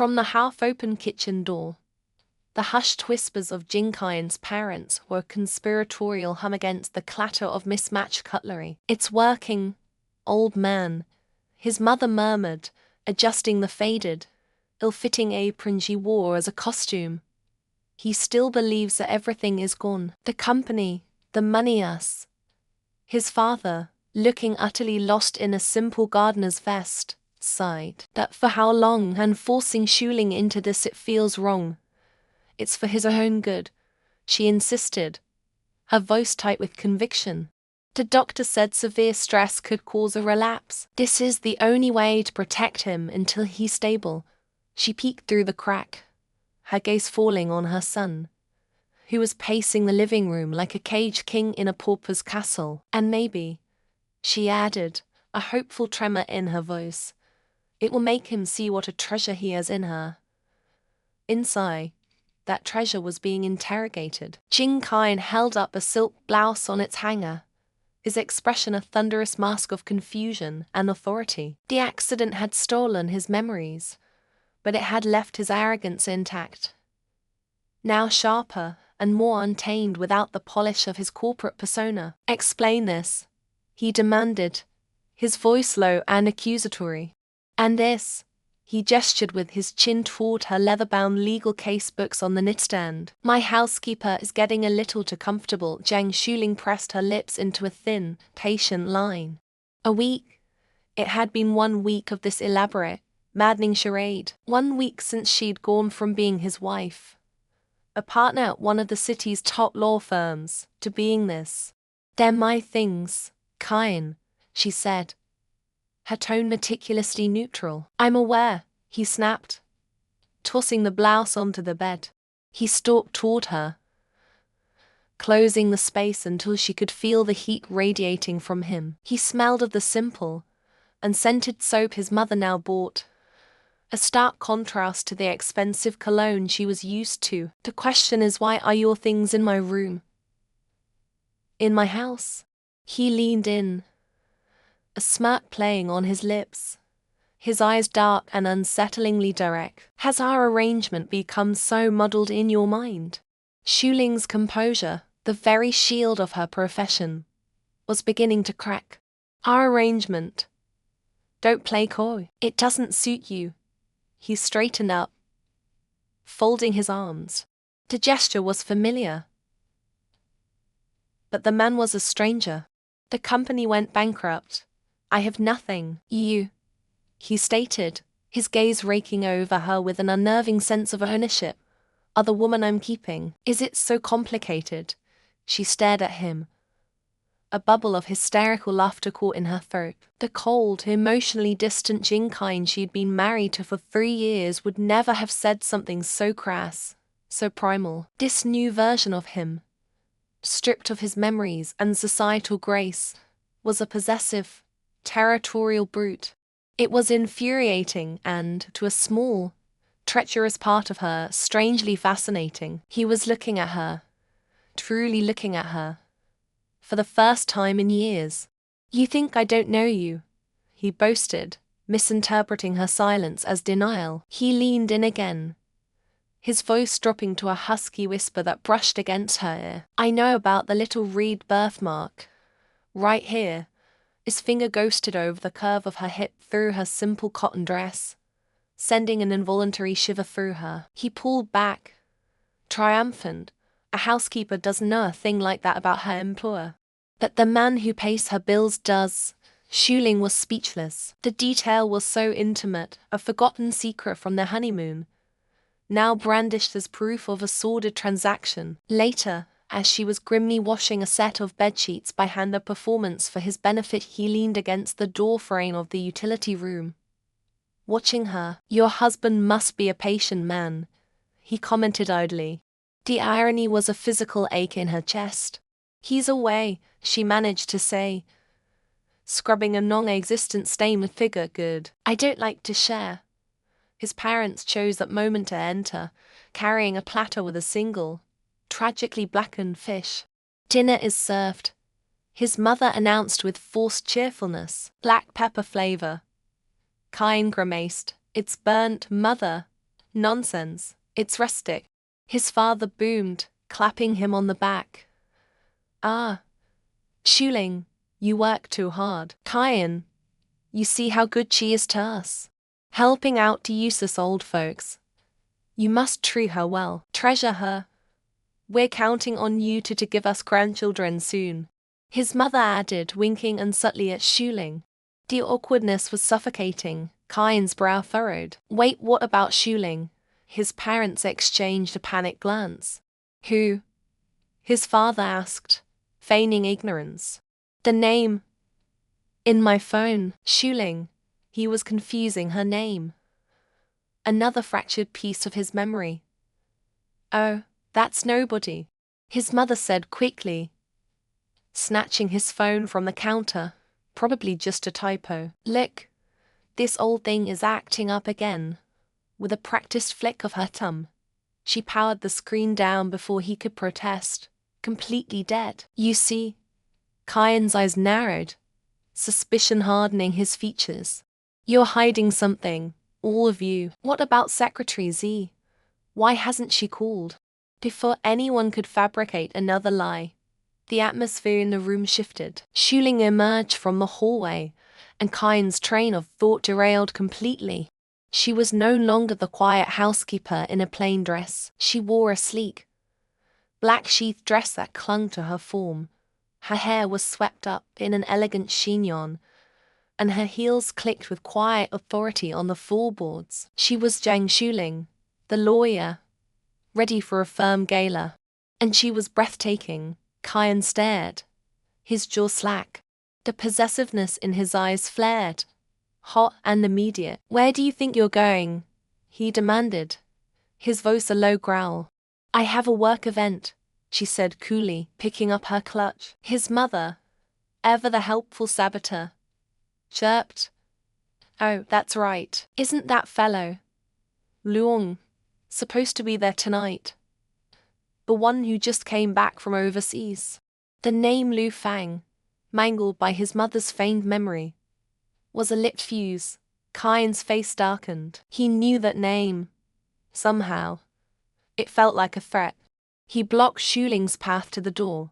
From the half-open kitchen door, the hushed whispers of Jinkine's parents were a conspiratorial hum against the clatter of mismatched cutlery. "It's working, old man," his mother murmured, adjusting the faded, ill-fitting apron she wore as a costume. "He still believes that everything is gone. The company, the money, us." His father, looking utterly lost in a simple gardener's vest, sighed. "That for how long, and forcing Shuling into this, it feels wrong. It's for his own good," she insisted, her voice tight with conviction. "The doctor said severe stress could cause a relapse. This is the only way to protect him until he's stable." She peeked through the crack, her gaze falling on her son, who was pacing the living room like a caged king in a pauper's castle. "And maybe," she added, a hopeful tremor in her voice, "it will make him see what a treasure he has in her." Inside, that treasure was being interrogated. Jinkine held up a silk blouse on its hanger, his expression a thunderous mask of confusion and authority. The accident had stolen his memories, but it had left his arrogance intact. Now sharper and more untamed without the polish of his corporate persona. "Explain this," he demanded, his voice low and accusatory. "And this," he gestured with his chin toward her leather-bound legal case books on the nightstand. "My housekeeper is getting a little too comfortable." Zhang Shuling pressed her lips into a thin, patient line. A week. It had been 1 week of this elaborate, maddening charade. 1 week since she'd gone from being his wife, a partner at one of the city's top law firms, to being this. "They're my things, Kine," she said, her tone meticulously neutral. "I'm aware," he snapped, tossing the blouse onto the bed. He stalked toward her, closing the space until she could feel the heat radiating from him. He smelled of the simple, unscented soap his mother now bought, a stark contrast to the expensive cologne she was used to. "The question is, why are your things in my room? In my house?" He leaned in, a smirk playing on his lips, his eyes dark and unsettlingly direct. "Has our arrangement become so muddled in your mind?" Shuling's composure, the very shield of her profession, was beginning to crack. "Our arrangement? Don't play coy. It doesn't suit you." He straightened up, folding his arms. The gesture was familiar, but the man was a stranger. "The company went bankrupt. I have nothing." "You," he stated, his gaze raking over her with an unnerving sense of ownership, "are the woman I'm keeping." "Is it so complicated?" She stared at him, a bubble of hysterical laughter caught in her throat. The cold, emotionally distant Jinkine she'd been married to for 3 years would never have said something so crass, so primal. This new version of him, stripped of his memories and societal grace, was a possessive, territorial brute. It was infuriating and, to a small, treacherous part of her, strangely fascinating. He was looking at her, truly looking at her, for the first time in years. "You think I don't know you," he boasted, misinterpreting her silence as denial. He leaned in again, his voice dropping to a husky whisper that brushed against her ear. "I know about the little reed birthmark. Right here." His finger ghosted over the curve of her hip through her simple cotton dress, sending an involuntary shiver through her. He pulled back, triumphant. A housekeeper doesn't know a thing like that about her employer. "But the man who pays her bills does." Shuling was speechless. The detail was so intimate, a forgotten secret from their honeymoon, now brandished as proof of a sordid transaction. Later, as she was grimly washing a set of bedsheets by hand, a performance for his benefit, he leaned against the doorframe of the utility room, watching her. "Your husband must be a patient man," he commented idly. The irony was a physical ache in her chest. "He's away," she managed to say, scrubbing a non-existent stain with figure good. "I don't like to share." His parents chose that moment to enter, carrying a platter with a single, tragically blackened fish. "Dinner is served," his mother announced with forced cheerfulness. "Black pepper flavor." Kine grimaced. "It's burnt, mother," Nonsense, it's rustic. His father boomed, clapping him on the back. Ah, Shuling, you work too hard. Kyan, you see how good she is to us. Helping out the useless old folks. You must treat her well, treasure her. We're counting on you to give us grandchildren soon. His mother added, winking unsubtly at Shuling. The awkwardness was suffocating. Kyan's brow furrowed. Wait, what about Shuling? His parents exchanged a panicked glance. Who? His father asked, feigning ignorance. The name. In my phone, Shuling. He was confusing her name. Another fractured piece of his memory. Oh, that's nobody, his mother said quickly, snatching his phone from the counter. Probably just a typo. Look, this old thing is acting up again. With a practiced flick of her thumb, she powered the screen down before he could protest. Completely dead. You see? Kyan's eyes narrowed, suspicion hardening his features. You're hiding something, all of you. What about Secretary Z? Why hasn't she called? Before anyone could fabricate another lie, the atmosphere in the room shifted. Shuling emerged from the hallway, and Kyan's train of thought derailed completely. She was no longer the quiet housekeeper in a plain dress. She wore a sleek, black-sheath dress that clung to her form. Her hair was swept up in an elegant chignon, and her heels clicked with quiet authority on the floorboards. She was Zhang Shuling, the lawyer, ready for a firm gala. And she was breathtaking. Kyan stared, his jaw slack. The possessiveness in his eyes flared, hot and immediate. Where do you think you're going? He demanded, his voice a low growl. I have a work event, she said coolly, picking up her clutch. His mother, ever the helpful saboteur, chirped. Oh, that's right. Isn't that fellow, Luong, supposed to be there tonight? The one who just came back from overseas. The name Lu Fang, mangled by his mother's feigned memory, was a lit fuse. Kyan's face darkened. He knew that name. Somehow, it felt like a threat. He blocked Shuling's path to the door,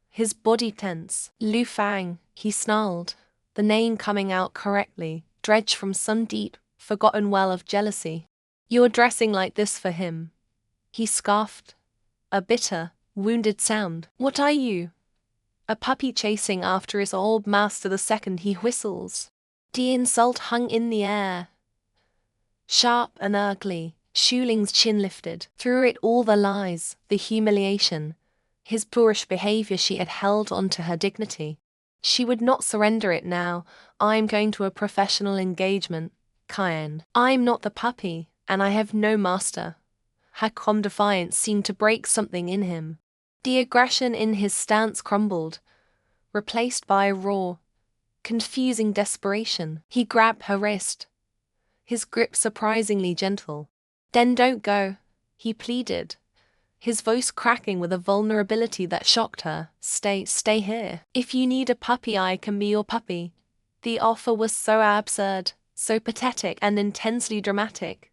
his body tense. Lu Fang, he snarled, the name coming out correctly, dredged from some deep, forgotten well of jealousy. You're dressing like this for him, he scoffed, a bitter, wounded sound. What are you? A puppy chasing after his old master the second he whistles. The insult hung in the air, sharp and ugly. Shuling's chin lifted. Through it all, the lies, the humiliation, his boorish behavior. She had held on to her dignity. She would not surrender it now. I'm going to a professional engagement, Kyan. I'm not the puppy, and I have no master. Her calm defiance seemed to break something in him. The aggression in his stance crumbled, replaced by a raw, confusing desperation. He grabbed her wrist, his grip surprisingly gentle. Then don't go, he pleaded, his voice cracking with a vulnerability that shocked her. Stay here. If you need a puppy, I can be your puppy. The offer was so absurd, so pathetic and intensely dramatic.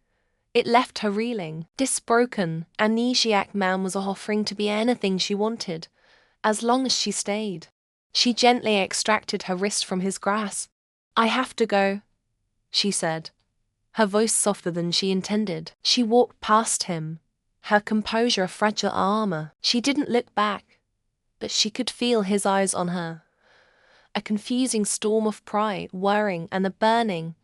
It left her reeling. This broken, amnesiac man was offering to be anything she wanted, as long as she stayed. She gently extracted her wrist from his grasp. I have to go, she said, her voice softer than she intended. She walked past him, her composure a fragile armor. She didn't look back, but she could feel his eyes on her. A confusing storm of pride, worrying, and a burning,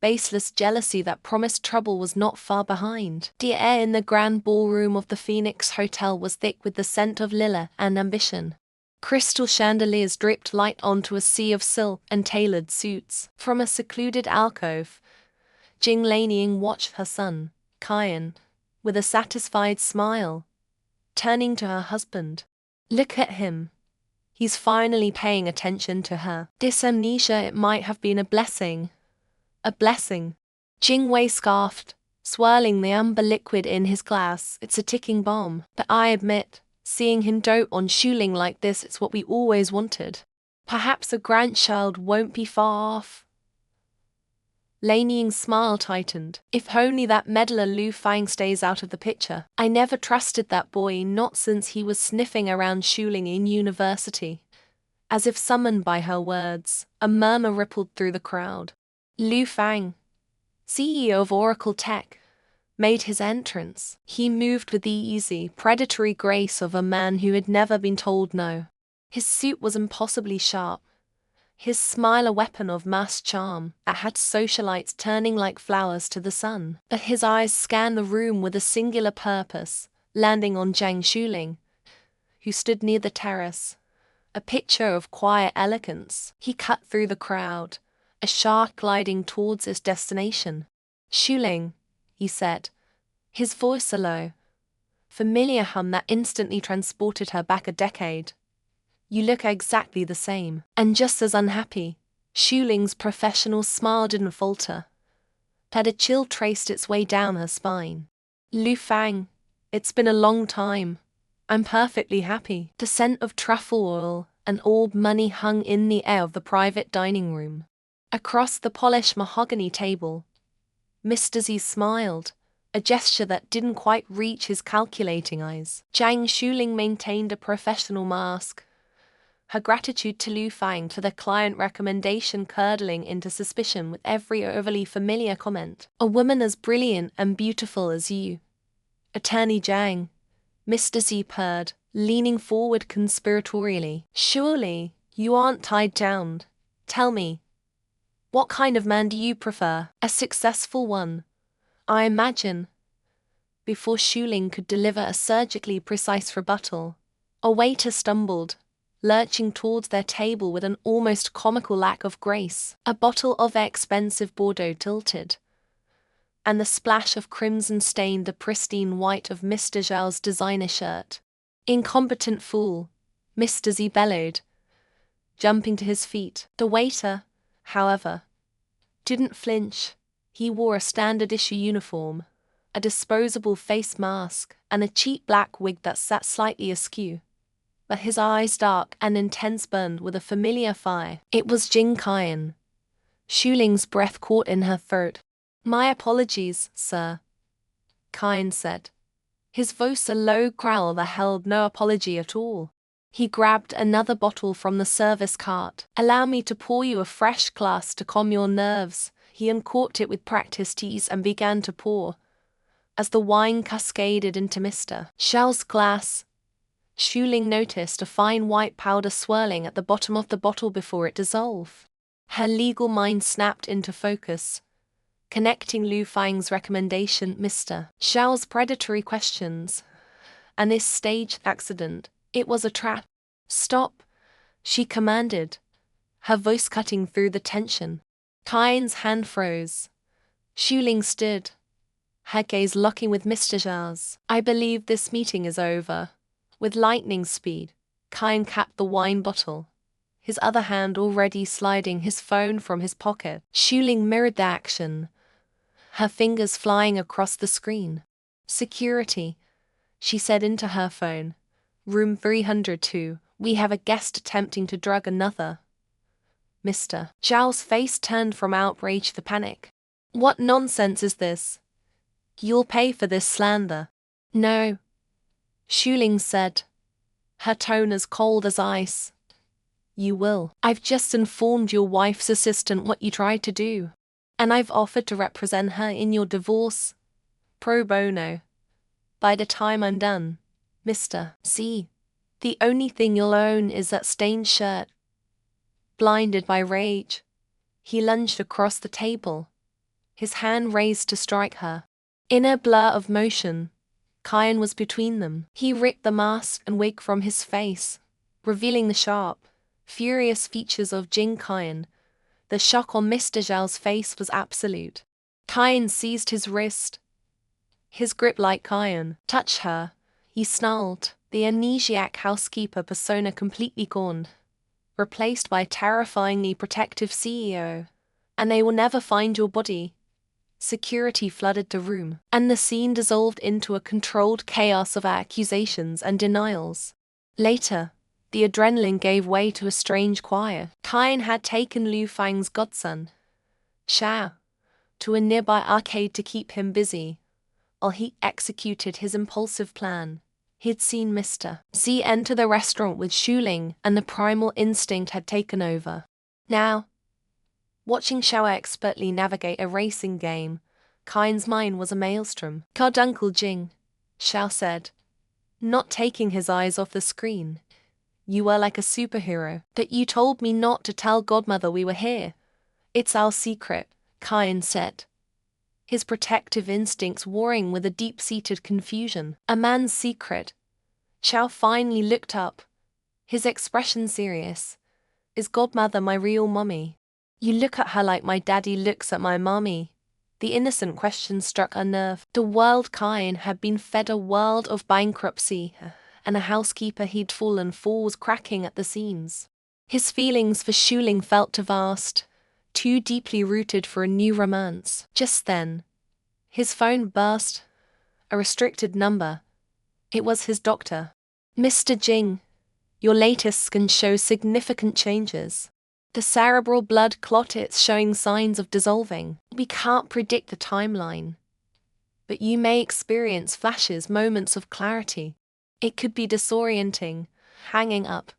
baseless jealousy that promised trouble was not far behind. The air in the grand ballroom of the Phoenix Hotel was thick with the scent of lilac and ambition. Crystal chandeliers dripped light onto a sea of silk and tailored suits. From a secluded alcove, Jing Laneying watched her son, Kyan, with a satisfied smile, turning to her husband. Look at him. He's finally paying attention to her. This amnesia, it might have been a blessing. A blessing. Jing Wei scoffed, swirling the amber liquid in his glass. It's a ticking bomb. But I admit, seeing him dote on Shuling like this, it's what we always wanted. Perhaps a grandchild won't be far off. Lei Ning's smile tightened. If only that meddler Lu Fang stays out of the picture. I never trusted that boy, not since he was sniffing around Shuling in university. As if summoned by her words, a murmur rippled through the crowd. Lu Fang, CEO of Oracle Tech, made his entrance. He moved with the easy, predatory grace of a man who had never been told no. His suit was impossibly sharp, his smile a weapon of mass charm that had socialites turning like flowers to the sun. But his eyes scanned the room with a singular purpose, landing on Zhang Shuling, who stood near the terrace, a picture of quiet elegance. He cut through the crowd, a shark gliding towards its destination. Shuling, he said, his voice a low, familiar hum that instantly transported her back a decade. You look exactly the same, and just as unhappy. Shuling's professional smile didn't falter, but a chill traced its way down her spine. Lu Fang, it's been a long time. I'm perfectly happy. The scent of truffle oil and old money hung in the air of the private dining room. Across the polished mahogany table, Mr. Z smiled, a gesture that didn't quite reach his calculating eyes. Zhang Shuling maintained a professional mask, her gratitude to Lu Fang for the client recommendation curdling into suspicion with every overly familiar comment. A woman as brilliant and beautiful as you, Attorney Zhang, Mr. Z purred, leaning forward conspiratorially. Surely, you aren't tied down. Tell me, what kind of man do you prefer? A successful one, I imagine. Before Shuling could deliver a surgically precise rebuttal, a waiter stumbled, lurching towards their table with an almost comical lack of grace. A bottle of expensive Bordeaux tilted, and the splash of crimson stained the pristine white of Mr. Zhao's designer shirt. Incompetent fool, Mr. Z bellowed, jumping to his feet. The waiter, however, didn't flinch. He wore a standard-issue uniform, a disposable face mask, and a cheap black wig that sat slightly askew. But his eyes, dark and intense, burned with a familiar fire. It was Jing Qian. Shuling's breath caught in her throat. My apologies, sir, Qian said, his voice a low growl that held no apology at all. He grabbed another bottle from the service cart. Allow me to pour you a fresh glass to calm your nerves. He uncorked it with practiced ease and began to pour, as the wine cascaded into Mr. Zhao's glass. Shuling noticed a fine white powder swirling at the bottom of the bottle before it dissolved. Her legal mind snapped into focus, connecting Lu Fang's recommendation, Mr. Zhao's predatory questions, and this staged accident. It was a trap. Stop, she commanded, her voice cutting through the tension. Qian's hand froze. Shuling stood, her gaze locking with Mr. Zhao's. I believe this meeting is over. With lightning speed, Qian capped the wine bottle, his other hand already sliding his phone from his pocket. Shuling mirrored the action, her fingers flying across the screen. Security, she said into her phone. Room 302, we have a guest attempting to drug another. Mr. Zhao's face turned from outrage to panic. What nonsense is this? You'll pay for this slander. No, Shuling said, her tone as cold as ice. You will. I've just informed your wife's assistant what you tried to do, and I've offered to represent her in your divorce, pro bono. By the time I'm done, Mr. C, the only thing you'll own is that stained shirt. Blinded by rage, he lunged across the table, his hand raised to strike her. In a blur of motion, Qian was between them. He ripped the mask and wig from his face, revealing the sharp, furious features of Jing Qian. The shock on Mr. Zhao's face was absolute. Qian seized his wrist, his grip like Qian. Touch her, he snarled, the amnesiac housekeeper persona completely gone, replaced by a terrifyingly protective CEO. And they will never find your body. Security flooded the room, and the scene dissolved into a controlled chaos of accusations and denials. Later, the adrenaline gave way to a strange quiet. Qian had taken Lu Fang's godson, Xiao, to a nearby arcade to keep him busy, while he executed his impulsive plan. He'd seen Mr. Z enter the restaurant with Shuling, and the primal instinct had taken over. Now, watching Xiao expertly navigate a racing game, Kain's mind was a maelstrom. Carduncle Jing, Xiao said, not taking his eyes off the screen. You were like a superhero. That you told me not to tell Godmother we were here. It's our secret, Kain said, his protective instincts warring with a deep-seated confusion. A man's secret. Xiao finally looked up, his expression serious. Is Godmother my real mommy? You look at her like my daddy looks at my mommy. The innocent question struck a nerve. The world Kain had been fed a world of bankruptcy, and a housekeeper he'd fallen for was cracking at the seams. His feelings for Shuling felt too vast, too deeply rooted for a new romance. Just then, his phone buzzed, a restricted number. It was his doctor. Mr. Jing, your latest scan shows significant changes. The cerebral blood clot is showing signs of dissolving. We can't predict the timeline, but you may experience flashes, moments of clarity. It could be disorienting. Hanging up,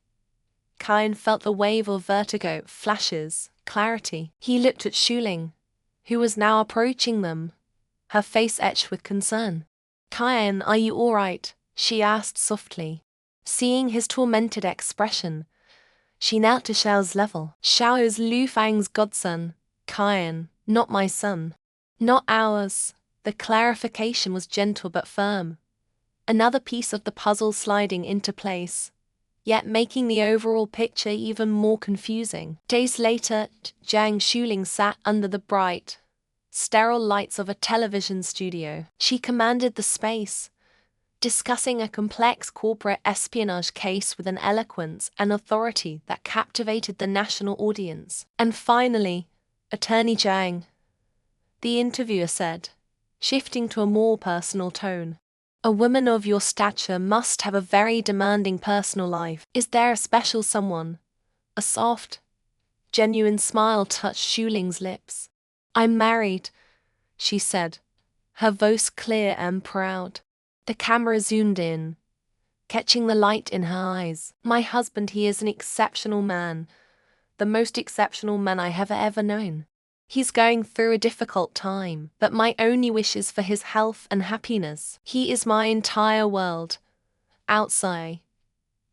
Kain felt the wave of vertigo, flashes, clarity. He looked at Shuling, who was now approaching them, her face etched with concern. Kain, are you all right? She asked softly. Seeing his tormented expression, she knelt to Xiao's level. Xiao is Lu Fang's godson, Kain, not my son. Not ours. The clarification was gentle but firm. Another piece of the puzzle sliding into place, yet making the overall picture even more confusing. Days later, Zhang Shuling sat under the bright, sterile lights of a television studio. She commanded the space, discussing a complex corporate espionage case with an eloquence and authority that captivated the national audience. And finally, Attorney Zhang, the interviewer said, shifting to a more personal tone. A woman of your stature must have a very demanding personal life. Is there a special someone? A soft, genuine smile touched Shuling's lips. I'm married, she said, her voice clear and proud. The camera zoomed in, catching the light in her eyes. My husband, he is an exceptional man, the most exceptional man I have ever known. He's going through a difficult time, but my only wish is for his health and happiness. He is my entire world. Outside,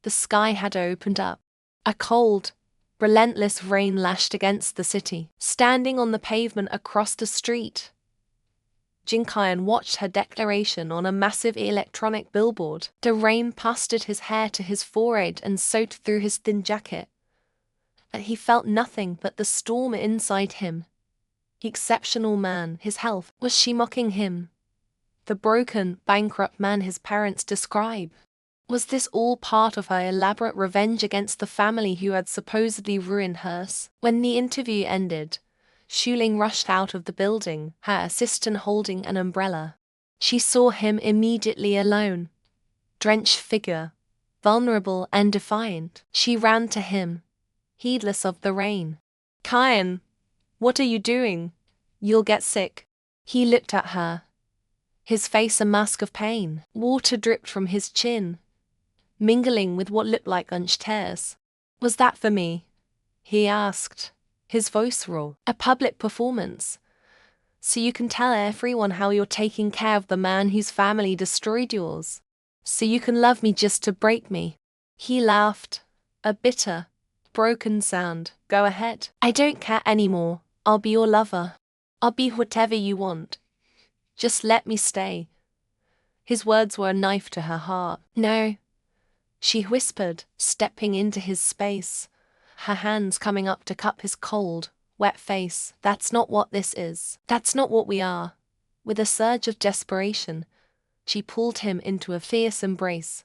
the sky had opened up. A cold, relentless rain lashed against the city. Standing on the pavement across the street, Jing Kain watched her declaration on a massive electronic billboard. The rain plastered his hair to his forehead and soaked through his thin jacket. But he felt nothing but the storm inside him. The exceptional man, his health, was she mocking him? The broken, bankrupt man his parents describe? Was this all part of her elaborate revenge against the family who had supposedly ruined hers? When the interview ended, Shuling rushed out of the building, her assistant holding an umbrella. She saw him immediately alone. Drenched figure, vulnerable and defiant. She ran to him, heedless of the rain. Kain, what are you doing? You'll get sick. He looked at her, his face a mask of pain. Water dripped from his chin, mingling with what looked like unched tears. Was that for me? He asked, his voice raw. A public performance, so you can tell everyone how you're taking care of the man whose family destroyed yours. So you can love me just to break me. He laughed, a bitter, broken sound. Go ahead. I don't care anymore. I'll be your lover. I'll be whatever you want. Just let me stay. His words were a knife to her heart. No, she whispered, stepping into his space, her hands coming up to cup his cold, wet face. That's not what this is. That's not what we are. With a surge of desperation, she pulled him into a fierce embrace,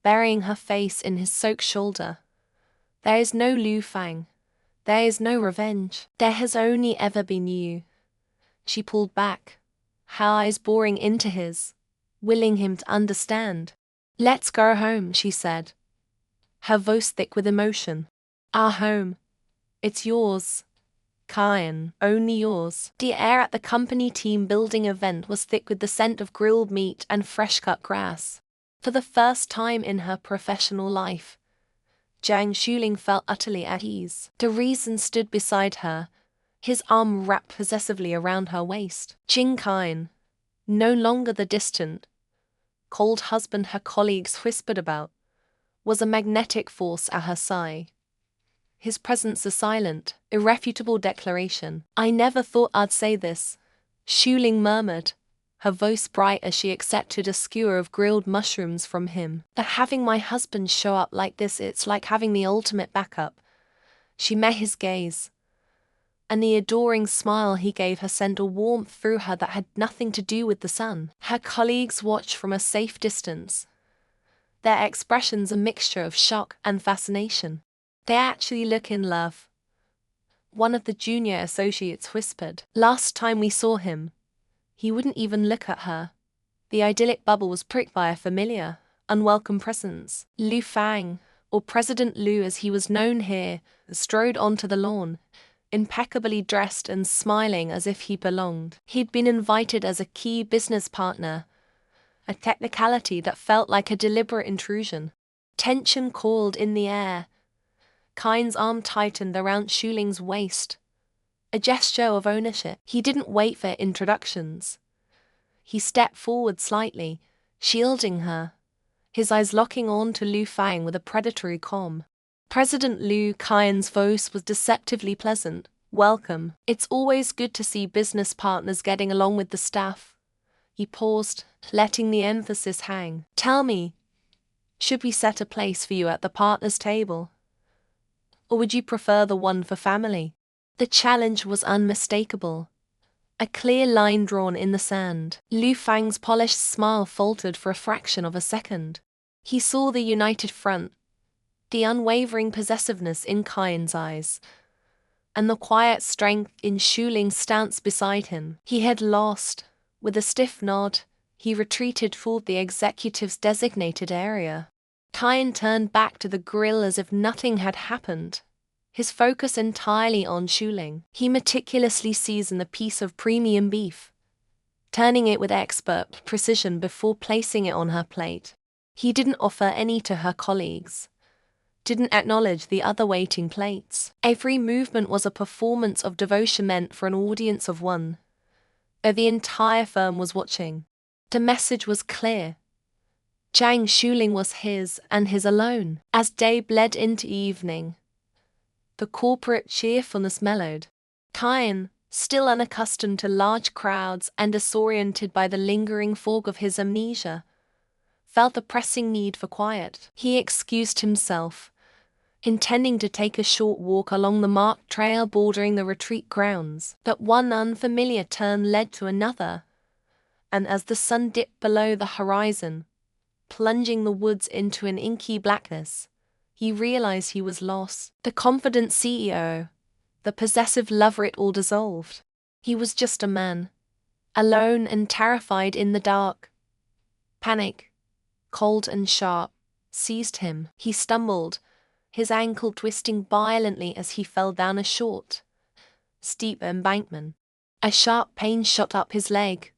burying her face in his soaked shoulder. There is no Lu Fang. There is no revenge. There has only ever been you. She pulled back, her eyes boring into his, willing him to understand. Let's go home, she said, her voice thick with emotion. Our home. It's yours. Kayan, only yours. The air at the company team building event was thick with the scent of grilled meat and fresh-cut grass. For the first time in her professional life, Zhang Shuling felt utterly at ease. The reason stood beside her, his arm wrapped possessively around her waist. Jing Kayan, no longer the distant, cold husband her colleagues whispered about, was a magnetic force at her side. His presence a silent, irrefutable declaration. "I never thought I'd say this," Shuling murmured, her voice bright as she accepted a skewer of grilled mushrooms from him. "But having my husband show up like this, it's like having the ultimate backup." She met his gaze, and the adoring smile he gave her sent a warmth through her that had nothing to do with the sun. Her colleagues watched from a safe distance, their expressions a mixture of shock and fascination. "They actually look in love," one of the junior associates whispered. "Last time we saw him, he wouldn't even look at her." The idyllic bubble was pricked by a familiar, unwelcome presence. Lu Fang, or President Lu as he was known here, strode onto the lawn, impeccably dressed and smiling as if he belonged. He'd been invited as a key business partner, a technicality that felt like a deliberate intrusion. Tension coiled in the air. Kain's arm tightened around Shuling's waist, a gesture of ownership. He didn't wait for introductions. He stepped forward slightly, shielding her, his eyes locking on to Lu Fang with a predatory calm. President Lu Kain's voice was deceptively pleasant. "Welcome. It's always good to see business partners getting along with the staff." He paused, letting the emphasis hang. "Tell me, should we set a place for you at the partners' table? Or would you prefer the one for family?" The challenge was unmistakable, a clear line drawn in the sand. Lu Fang's polished smile faltered for a fraction of a second. He saw the united front, the unwavering possessiveness in Kain's eyes, and the quiet strength in Shuling's stance beside him. He had lost. With a stiff nod, he retreated toward the executive's designated area. Kain turned back to the grill as if nothing had happened, his focus entirely on Shuling. He meticulously seasoned the piece of premium beef, turning it with expert precision before placing it on her plate. He didn't offer any to her colleagues, didn't acknowledge the other waiting plates. Every movement was a performance of devotion meant for an audience of one. The entire firm was watching. The message was clear. Zhang Shuling was his and his alone. As day bled into evening, the corporate cheerfulness mellowed. Kain, still unaccustomed to large crowds and disoriented by the lingering fog of his amnesia, felt the pressing need for quiet. He excused himself, intending to take a short walk along the marked trail bordering the retreat grounds. But one unfamiliar turn led to another, and as the sun dipped below the horizon, plunging the woods into an inky blackness, he realized he was lost. The confident CEO, the possessive lover, it all dissolved. He was just a man, alone and terrified in the dark. Panic, cold and sharp, seized him. He stumbled, his ankle twisting violently as he fell down a short, steep embankment. A sharp pain shot up his leg.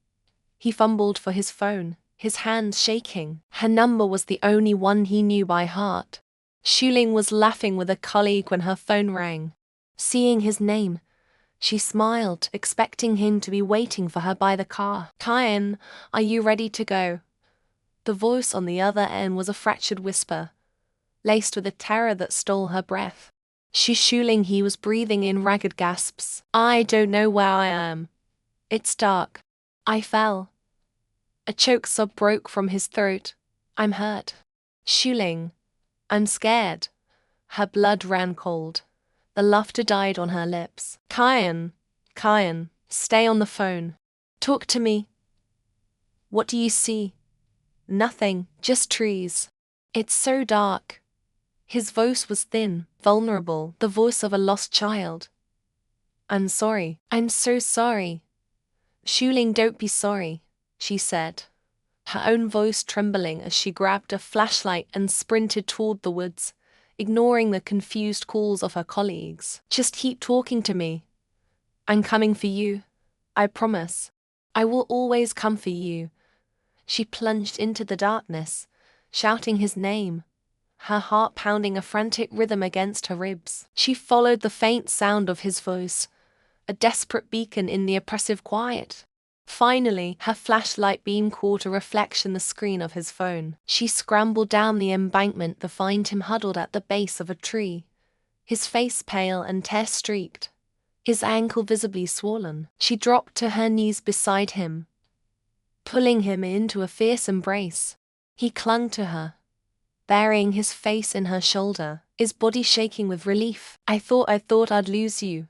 He fumbled for his phone, his hands shaking. Her number was the only one he knew by heart. Shuling was laughing with a colleague when her phone rang. Seeing his name, she smiled, expecting him to be waiting for her by the car. "Kain, are you ready to go?" The voice on the other end was a fractured whisper, laced with a terror that stole her breath. Shuling, he was breathing in ragged gasps. "I don't know where I am. It's dark. I fell." A choke sob broke from his throat. "I'm hurt." "Shuling, I'm scared." Her blood ran cold. The laughter died on her lips. Kain, stay on the phone. "Talk to me." "What do you see?" "Nothing, just trees." "It's so dark." His voice was thin, vulnerable, the voice of a lost child. "I'm sorry. I'm so sorry." "Shuling, don't be sorry," she said, her own voice trembling as she grabbed a flashlight and sprinted toward the woods, ignoring the confused calls of her colleagues. "Just keep talking to me. I'm coming for you. I promise. I will always come for you. She plunged into the darkness, shouting his name, her heart pounding a frantic rhythm against her ribs. She followed the faint sound of his voice, a desperate beacon in the oppressive quiet. Finally, her flashlight beam caught a reflection on the screen of his phone. She scrambled down the embankment to find him huddled at the base of a tree, his face pale and tear-streaked, his ankle visibly swollen. She dropped to her knees beside him, pulling him into a fierce embrace. He clung to her, burying his face in her shoulder, his body shaking with relief. I thought I'd lose you,"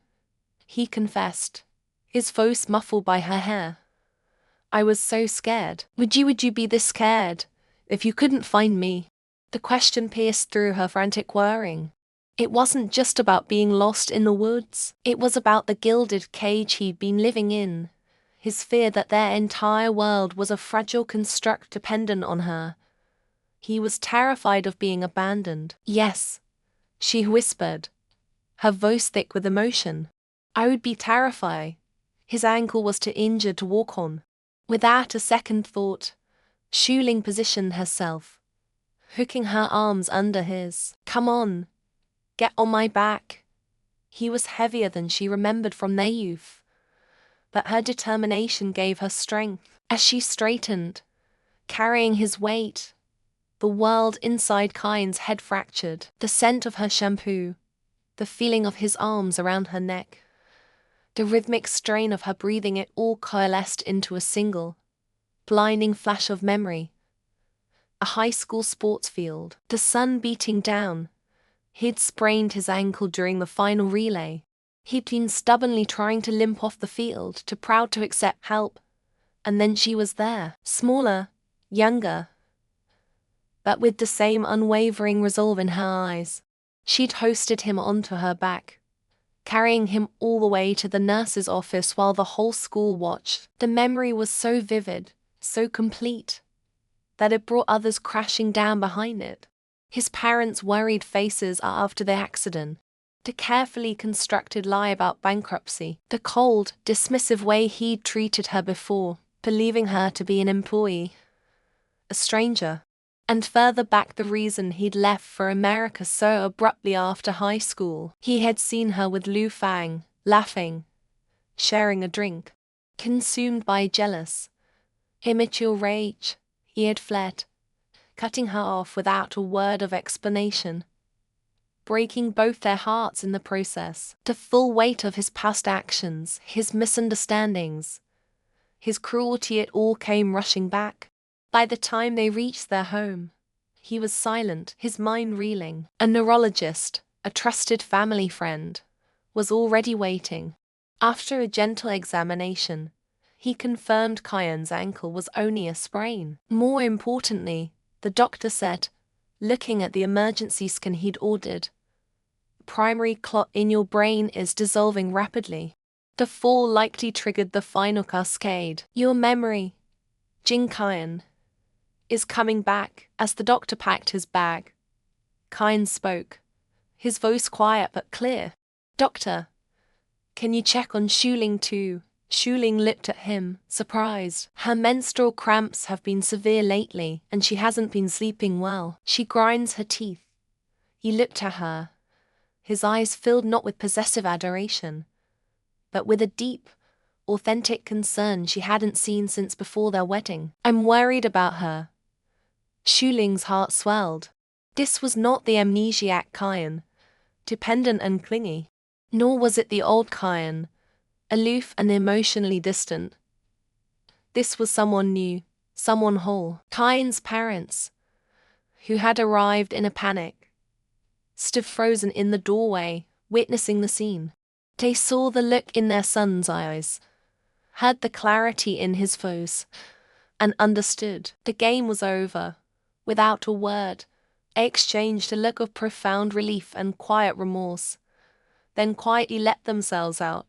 he confessed, his voice muffled by her hair. "I was so scared." Would you be this scared if you couldn't find me?" The question pierced through her frantic whirring. It wasn't just about being lost in the woods. It was about the gilded cage he'd been living in, his fear that their entire world was a fragile construct dependent on her. He was terrified of being abandoned. "Yes," she whispered, her voice thick with emotion. "I would be terrified." His ankle was too injured to walk on. Without a second thought, Shuling positioned herself, hooking her arms under his. "Come on, get on my back." He was heavier than she remembered from their youth, but her determination gave her strength. As she straightened, carrying his weight, the world inside Kyan's head fractured. The scent of her shampoo, the feeling of his arms around her neck, the rhythmic strain of her breathing, it all coalesced into a single, blinding flash of memory. A high school sports field, the sun beating down. He'd sprained his ankle during the final relay. He'd been stubbornly trying to limp off the field, too proud to accept help. And then she was there, smaller, younger, but with the same unwavering resolve in her eyes. She'd hoisted him onto her back, carrying him all the way to the nurse's office while the whole school watched. The memory was so vivid, so complete, that it brought others crashing down behind it. His parents' worried faces after the accident, the carefully constructed lie about bankruptcy, the cold, dismissive way he'd treated her before, believing her to be an employee, a stranger. And further back, the reason he'd left for America so abruptly after high school. He had seen her with Lu Fang, laughing, sharing a drink. Consumed by jealous, immature rage, he had fled, cutting her off without a word of explanation, breaking both their hearts in the process. The full weight of his past actions, his misunderstandings, his cruelty, it all came rushing back. By the time they reached their home, he was silent, his mind reeling. A neurologist, a trusted family friend, was already waiting. After a gentle examination, he confirmed Kyan's ankle was only a sprain. More importantly, the doctor said, looking at the emergency scan he'd ordered, "Primary clot in your brain is dissolving rapidly. The fall likely triggered the final cascade. Your memory, Jin Kyan, is coming back." As the doctor packed his bag, Kyan spoke, his voice quiet but clear. "Doctor, can you check on Shuling too?" Shuling looked at him, surprised. "Her menstrual cramps have been severe lately, and she hasn't been sleeping well. She grinds her teeth." He looked at her, his eyes filled not with possessive adoration, but with a deep, authentic concern she hadn't seen since before their wedding. "I'm worried about her." Shuling's heart swelled. This was not the amnesiac Kyan, dependent and clingy. Nor was it the old Kyan, aloof and emotionally distant. This was someone new, someone whole. Kyan's parents, who had arrived in a panic, stood frozen in the doorway, witnessing the scene. They saw the look in their son's eyes, heard the clarity in his voice, and understood the game was over. Without a word, they exchanged a look of profound relief and quiet remorse, then quietly let themselves out,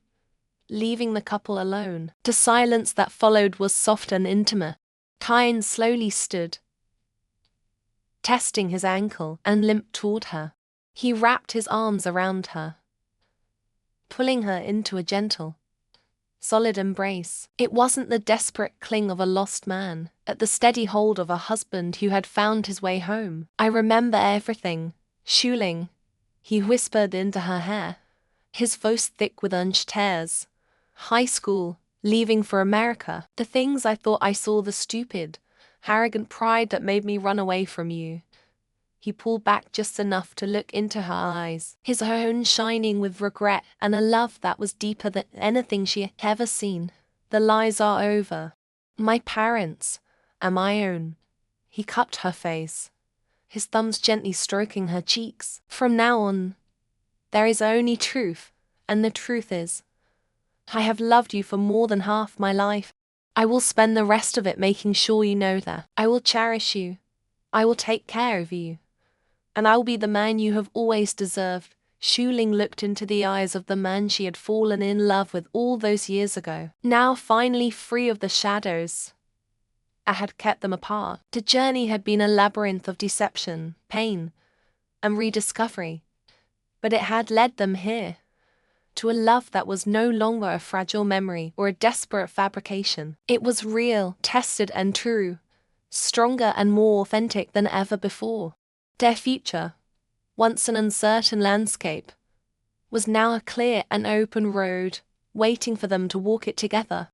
leaving the couple alone. The silence that followed was soft and intimate. Kyan slowly stood, testing his ankle, and limped toward her. He wrapped his arms around her, pulling her into a gentle, solid embrace. It wasn't the desperate cling of a lost man, but the steady hold of a husband who had found his way home. I remember everything. Schuling, he whispered into her hair, his voice thick with unshed tears. High school, leaving for America. The things I thought I saw, the stupid, arrogant pride that made me run away from you. He pulled back just enough to look into her eyes, his own shining with regret and a love that was deeper than anything she had ever seen. The lies are over. My parents, and my own. He cupped her face, his thumbs gently stroking her cheeks. From now on, there is only truth, and the truth is, I have loved you for more than half my life. I will spend the rest of it making sure you know that. I will cherish you. I will take care of you. And I will be the man you have always deserved. Schuling looked into the eyes of the man she had fallen in love with all those years ago. Now finally free of the shadows I had kept them apart. The journey had been a labyrinth of deception, pain, and rediscovery. But it had led them here, to a love that was no longer a fragile memory or a desperate fabrication. It was real, tested and true, stronger and more authentic than ever before. Their future, once an uncertain landscape, was now a clear and open road, waiting for them to walk it together.